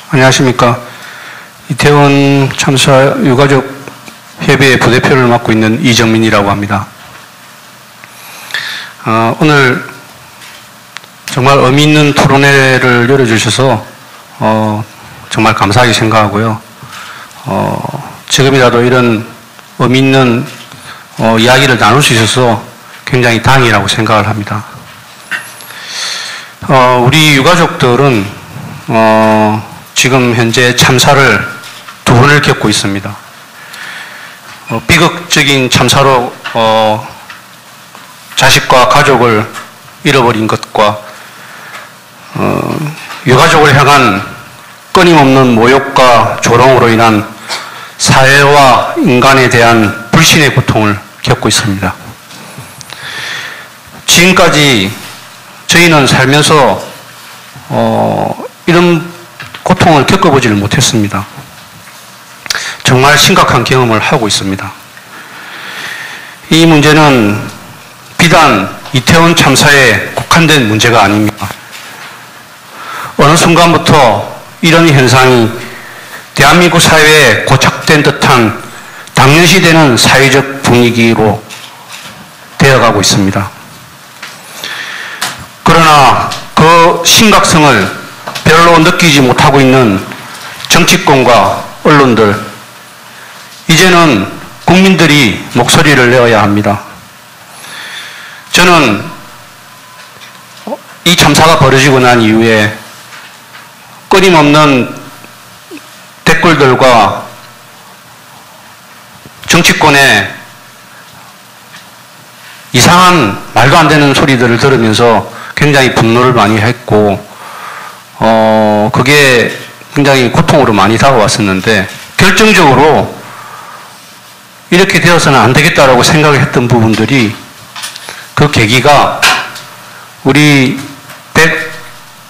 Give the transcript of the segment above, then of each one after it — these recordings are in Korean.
안녕하십니까. 이태원 참사 유가족 협의회 부대표를 맡고 있는 이정민이라고 합니다. 오늘 정말 의미 있는 토론회를 열어주셔서 정말 감사하게 생각하고요. 지금이라도 이런 의미 있는 이야기를 나눌 수 있어서 굉장히 다행이라고 생각을 합니다. 우리 유가족들은 지금 현재 참사를 두 번을 겪고 있습니다. 비극적인 참사로 자식과 가족을 잃어버린 것과 유가족을 향한 끊임없는 모욕과 조롱으로 인한 사회와 인간에 대한 불신의 고통을 겪고 있습니다. 지금까지 저희는 살면서 이런 고통을 겪어보지를 못했습니다. 정말 심각한 경험을 하고 있습니다. 이 문제는 비단 이태원 참사에 국한된 문제가 아닙니다. 어느 순간부터 이런 현상이 대한민국 사회에 고착된 듯한 당연시되는 사회적 분위기로 되어가고 있습니다. 그러나 그 심각성을 별로 느끼지 못하고 있는 정치권과 언론들, 이제는 국민들이 목소리를 내어야 합니다. 저는 이 참사가 벌어지고 난 이후에 끊임없는 댓글들과 정치권의 이상한 말도 안 되는 소리들을 들으면서 굉장히 분노를 많이 했고, 그게 굉장히 고통으로 많이 다가왔었는데, 결정적으로 이렇게 되어서는 안 되겠다라고 생각을 했던 부분들이, 그 계기가 우리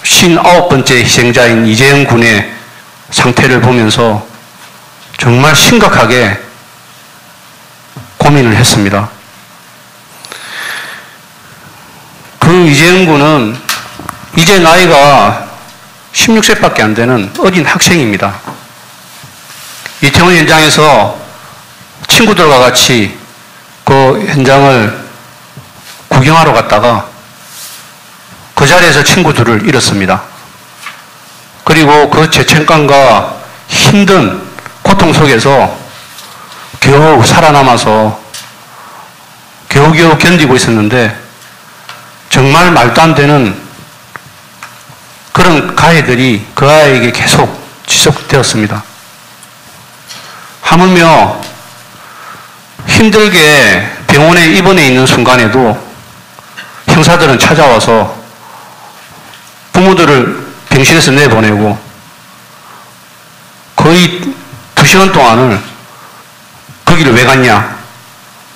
159번째 희생자인 이재영 군의 상태를 보면서 정말 심각하게 고민을 했습니다. 그 이재영 군은 이제 나이가 16세밖에 안 되는 어린 학생입니다. 이태원 현장에서 친구들과 같이 그 현장을 구경하러 갔다가 그 자리에서 친구들을 잃었습니다. 그리고 그 죄책감과 힘든 고통 속에서 겨우 살아남아서 겨우겨우 견디고 있었는데, 정말 말도 안 되는 그런 가해들이 그 아이에게 계속 지속되었습니다. 하물며 힘들게 병원에 입원해 있는 순간에도 형사들은 찾아와서 부모들을 병실에서 내보내고 거의 2시간 동안을 거기를 왜 갔냐,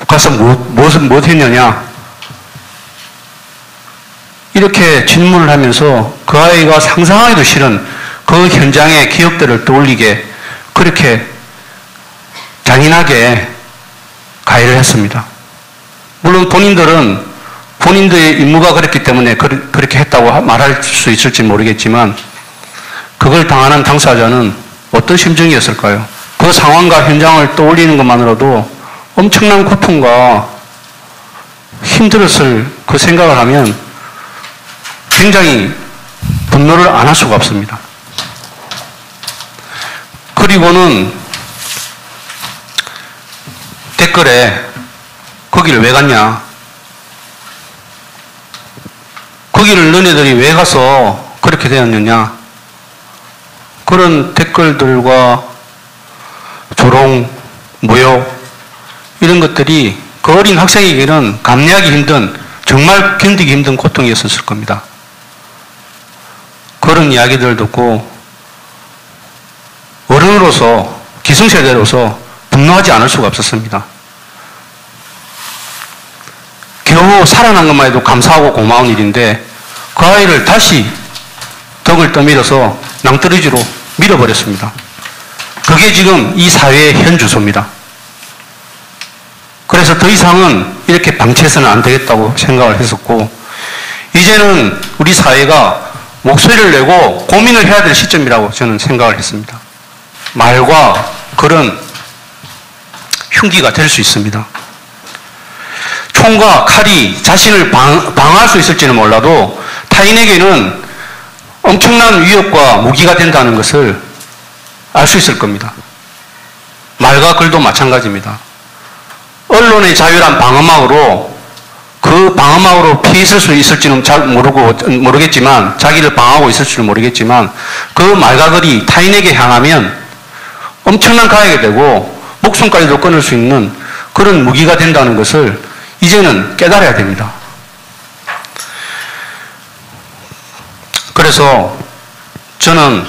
가서 무엇 했느냐, 이렇게 질문을 하면서 그 아이가 상상하기도 싫은 그 현장의 기억들을 떠올리게 그렇게 잔인하게 가해를 했습니다. 물론 본인들은 본인들의 임무가 그랬기 때문에 그렇게 했다고 말할 수 있을지 모르겠지만, 그걸 당하는 당사자는 어떤 심정이었을까요? 그 상황과 현장을 떠올리는 것만으로도 엄청난 고통과 힘들었을 그 생각을 하면 굉장히 분노를 안 할 수가 없습니다. 그리고는 댓글에 거기를 왜 갔냐, 거기를 너네들이 왜 가서 그렇게 되었느냐, 그런 댓글들과 조롱, 모욕, 이런 것들이 그 어린 학생에게는 감내하기 힘든, 정말 견디기 힘든 고통이었을 겁니다. 그런 이야기들을 듣고 어른으로서, 기성세대로서 분노하지 않을 수가 없었습니다. 겨우 살아난 것만 해도 감사하고 고마운 일인데, 그 아이를 다시 덕을 떠밀어서 낭떠러지로 밀어버렸습니다. 그게 지금 이 사회의 현 주소입니다. 그래서 더 이상은 이렇게 방치해서는 안 되겠다고 생각을 했었고, 이제는 우리 사회가 목소리를 내고 고민을 해야 될 시점이라고 저는 생각을 했습니다. 말과 글은 흉기가 될 수 있습니다. 총과 칼이 자신을 방어할 수 있을지는 몰라도 타인에게는 엄청난 위협과 무기가 된다는 것을 알 수 있을 겁니다. 말과 글도 마찬가지입니다. 언론의 자유란 방어막으로 그 방어막으로 피해 있을 수 있을지는 잘 모르겠지만 자기를 방어하고 있을지는 모르겠지만 그 말과 글이 타인에게 향하면 엄청난 가해가 되고 목숨까지도 끊을 수 있는 그런 무기가 된다는 것을 이제는 깨달아야 됩니다. 그래서 저는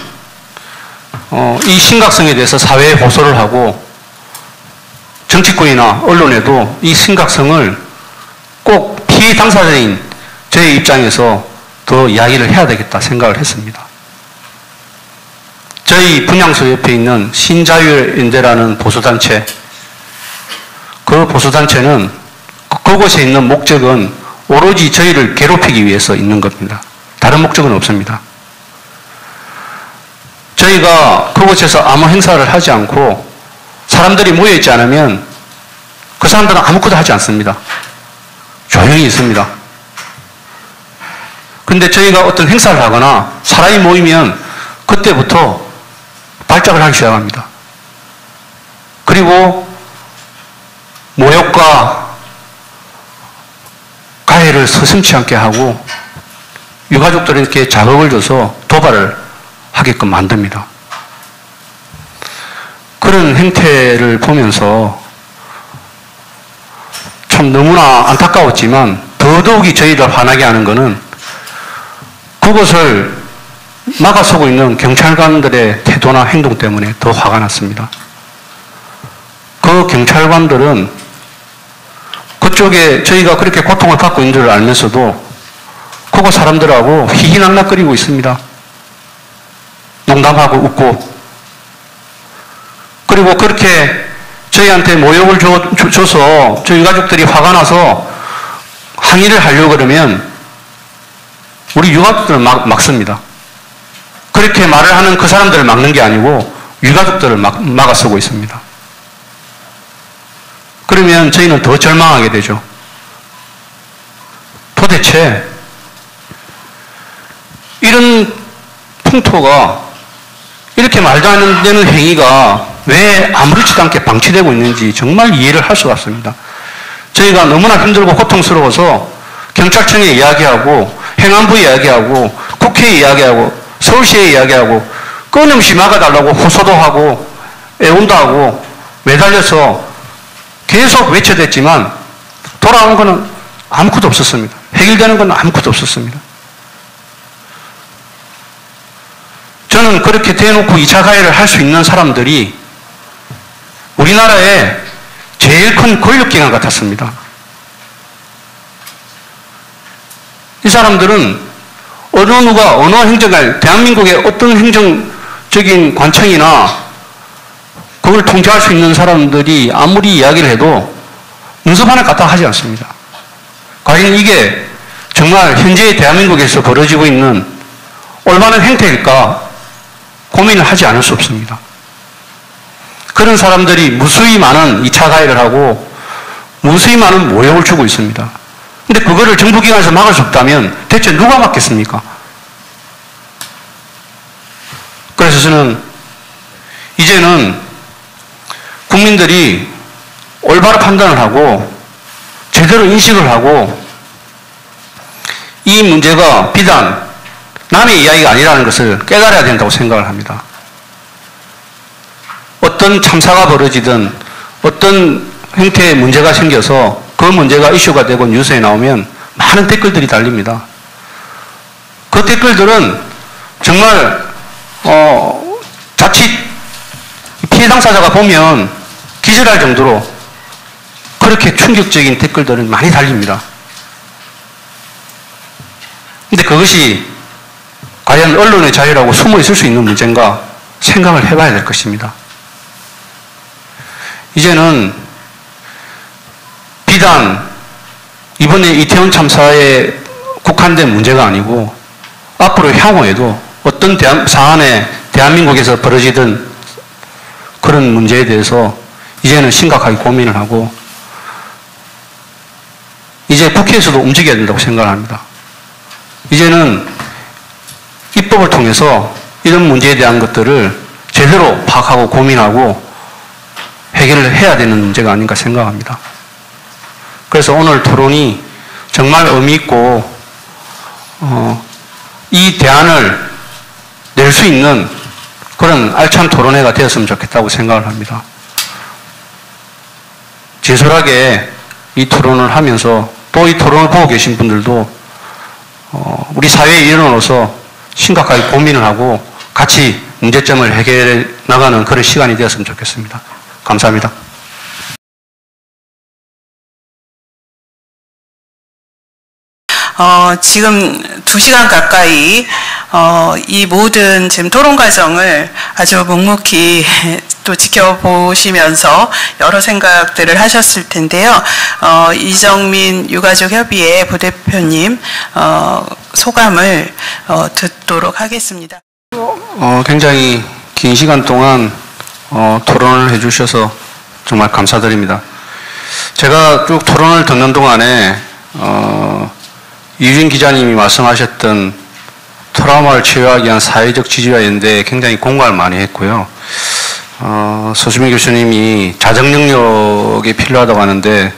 이 심각성에 대해서 사회에 호소를 하고 정치권이나 언론에도 이 심각성을 꼭 피해 당사자인 저의 입장에서 더 이야기를 해야 되겠다 생각을 했습니다. 저희 분향소 옆에 있는 신자유연대라는 보수단체, 그 보수단체는 그곳에 있는 목적은 오로지 저희를 괴롭히기 위해서 있는 겁니다. 다른 목적은 없습니다. 저희가 그곳에서 아무 행사를 하지 않고 사람들이 모여있지 않으면 그 사람들은 아무것도 하지 않습니다. 조용히 있습니다. 근데 저희가 어떤 행사를 하거나 사람이 모이면 그때부터 발작을 하기 시작합니다. 그리고 모욕과 가해를 서슴지 않게 하고 유가족들에게 자극을 줘서 도발을 하게끔 만듭니다. 그런 행태를 보면서 참 너무나 안타까웠지만 더더욱이 저희를 화나게 하는 것은 그것을 막아서고 있는 경찰관들의 태도나 행동 때문에 더 화가 났습니다. 그 경찰관들은 그쪽에 저희가 그렇게 고통을 받고 있는 줄 알면서도 그거 사람들하고 희희낙낙거리고 있습니다. 농담하고 웃고. 그리고 그렇게 저희한테 모욕을 줘서 저희 유가족들이 화가 나서 항의를 하려고 그러면 우리 유가족들은 막습니다. 그렇게 말을 하는 그 사람들을 막는 게 아니고 유가족들을 막아서고 있습니다. 그러면 저희는 더 절망하게 되죠. 도대체 이런 풍토가 이렇게 말도 안 되는 행위가 왜 아무렇지도 않게 방치되고 있는지 정말 이해를 할 수가 없습니다. 저희가 너무나 힘들고 고통스러워서 경찰청에 이야기하고 행안부에 이야기하고 국회에 이야기하고 서울시에 이야기하고 끊임없이 막아달라고 호소도 하고 애원도 하고 매달려서 계속 외쳐댔지만 돌아온 것은 아무것도 없었습니다. 해결되는 건 아무것도 없었습니다. 저는 그렇게 대놓고 2차 가해를 할 수 있는 사람들이 우리나라의 제일 큰 권력기관 같았습니다. 이 사람들은 어느 누가 어느 행정관, 대한민국의 어떤 행정적인 관청이나 그걸 통제할 수 있는 사람들이 아무리 이야기를 해도 눈썹 하나 갖다 하지 않습니다. 과연 이게 정말 현재의 대한민국에서 벌어지고 있는 올바른 행태일까 고민을 하지 않을 수 없습니다. 그런 사람들이 무수히 많은 2차 가해를 하고 무수히 많은 모욕을 주고 있습니다. 근데 그거를 정부기관에서 막을 수 없다면 대체 누가 막겠습니까? 그래서 저는 이제는 국민들이 올바른 판단을 하고 제대로 인식을 하고 이 문제가 비단 남의 이야기가 아니라는 것을 깨달아야 된다고 생각을 합니다. 어떤 참사가 벌어지든 어떤 형태의 문제가 생겨서 그 문제가 이슈가 되고 뉴스에 나오면 많은 댓글들이 달립니다. 그 댓글들은 정말 자칫 피해 당사자가 보면 기절할 정도로 그렇게 충격적인 댓글들은 많이 달립니다. 근데 그것이 과연 언론의 자유라고 숨어 있을 수 있는 문제인가 생각을 해봐야 될 것입니다. 이제는 비단 이번에 이태원 참사에 국한된 문제가 아니고 앞으로 향후에도 어떤 사안에 대한민국에서 벌어지던 그런 문제에 대해서 이제는 심각하게 고민을 하고 이제 국회에서도 움직여야 된다고 생각합니다. 이제는 입법을 통해서 이런 문제에 대한 것들을 제대로 파악하고 고민하고 해결을 해야 되는 문제가 아닌가 생각합니다. 그래서 오늘 토론이 정말 의미 있고 이 대안을 낼 수 있는 그런 알찬 토론회가 되었으면 좋겠다고 생각을 합니다. 진솔하게 이 토론을 하면서 또 이 토론을 보고 계신 분들도 우리 사회의 일원으로서 심각하게 고민을 하고 같이 문제점을 해결해 나가는 그런 시간이 되었으면 좋겠습니다. 감사합니다. 지금 2시간 가까이 이 모든 지금 토론 과정을 아주 묵묵히 또 지켜보시면서 여러 생각들을 하셨을 텐데요. 이정민 유가족협의회 부대표님 소감을 듣도록 하겠습니다. 굉장히 긴 시간 동안 토론을 해주셔서 정말 감사드립니다. 제가 쭉 토론을 듣는 동안에 이유진 기자님이 말씀하셨던 트라우마를 치유하기 위한 사회적 지지와 연대에 굉장히 공감을 많이 했고요. 서수미 교수님이 자정 능력이 필요하다고 하는데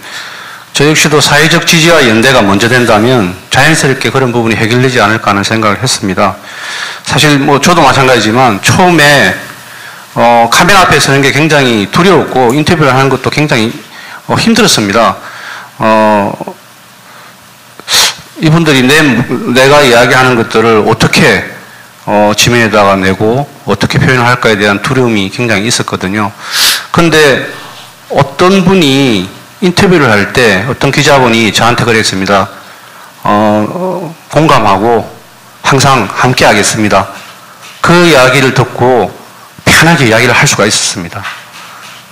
저 역시도 사회적 지지와 연대가 먼저 된다면 자연스럽게 그런 부분이 해결되지 않을까 하는 생각을 했습니다. 사실 뭐 저도 마찬가지지만 처음에 카메라 앞에 서는 게 굉장히 두려웠고 인터뷰를 하는 것도 굉장히 힘들었습니다. 이분들이 내가 이야기하는 것들을 어떻게 지면에다가 내고 어떻게 표현을 할까에 대한 두려움이 굉장히 있었거든요. 그런데 어떤 분이 인터뷰를 할 때 어떤 기자분이 저한테 그랬습니다. 공감하고 항상 함께 하겠습니다. 그 이야기를 듣고 편하게 이야기를 할 수가 있었습니다.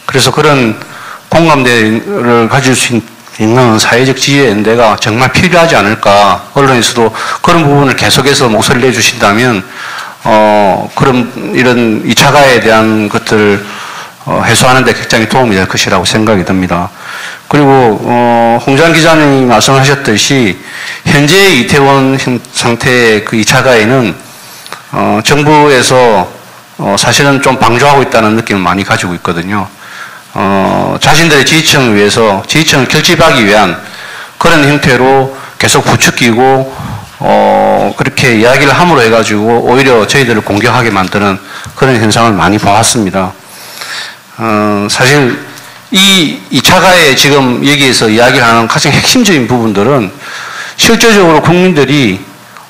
그래서 그런 공감대를 가질 수 있는 사회적 지지의 연대가 정말 필요하지 않을까. 언론에서도 그런 부분을 계속해서 목소리를 내주신다면 그런 이런 2차 가해에 대한 것들을 해소하는 데 굉장히 도움이 될 것이라고 생각이 듭니다. 그리고 홍장 기자님이 말씀하셨듯이 현재의 이태원 상태의 그 2차 가해는 정부에서 사실은 좀 방조하고 있다는 느낌을 많이 가지고 있거든요. 자신들의 지지층을 위해서 지지층을 결집하기 위한 그런 형태로 계속 부추기고 그렇게 이야기를 함으로 해가지고 오히려 저희들을 공격하게 만드는 그런 현상을 많이 보았습니다. 사실 이 2차 가해 지금 여기에서 이야기를 하는 가장 핵심적인 부분들은 실질적으로 국민들이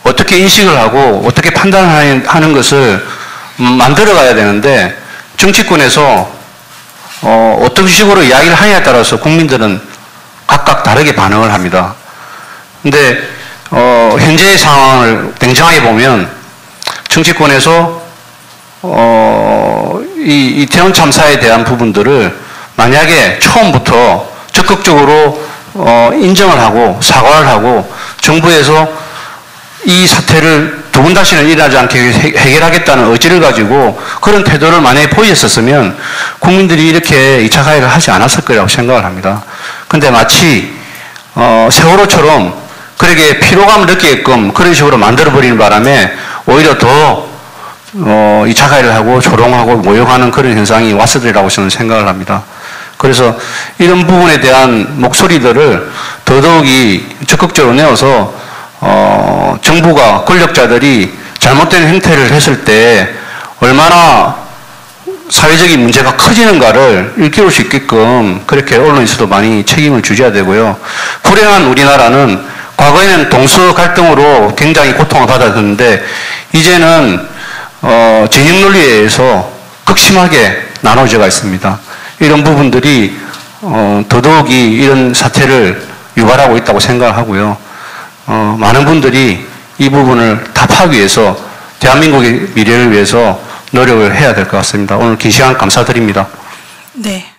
어떻게 인식을 하고 어떻게 판단하는 것을 만들어가야 되는데 정치권에서 어떤 식으로 이야기를 하느냐에 따라서 국민들은 각각 다르게 반응을 합니다. 근데 현재의 상황을 냉정하게 보면 정치권에서 이 이태원 참사에 대한 부분들을 만약에 처음부터 적극적으로 인정을 하고 사과를 하고 정부에서 이 사태를 두 번 다시는 일어나지 않게 해결하겠다는 의지를 가지고 그런 태도를 만약에 보였었으면 국민들이 이렇게 2차 가해를 하지 않았을 거라고 생각을 합니다. 그런데 마치 세월호처럼 그렇게 피로감을 느끼게끔 그런 식으로 만들어버리는 바람에 오히려 더 2차 가해를 하고 조롱하고 모욕하는 그런 현상이 왔으리라고 저는 생각을 합니다. 그래서 이런 부분에 대한 목소리들을 더더욱이 적극적으로 내어서 정부가 권력자들이 잘못된 행태를 했을 때 얼마나 사회적인 문제가 커지는가를 일깨울 수 있게끔 그렇게 언론에서도 많이 책임을 주셔야 되고요. 불행한 우리나라는 과거에는 동서 갈등으로 굉장히 고통을 받았는데 이제는 진영 논리에 의해서 극심하게 나눠져가 있습니다. 이런 부분들이 더더욱이 이런 사태를 유발하고 있다고 생각을 하고요. 많은 분들이 이 부분을 답하기 위해서 대한민국의 미래를 위해서 노력을 해야 될 것 같습니다. 오늘 긴 시간 감사드립니다. 네.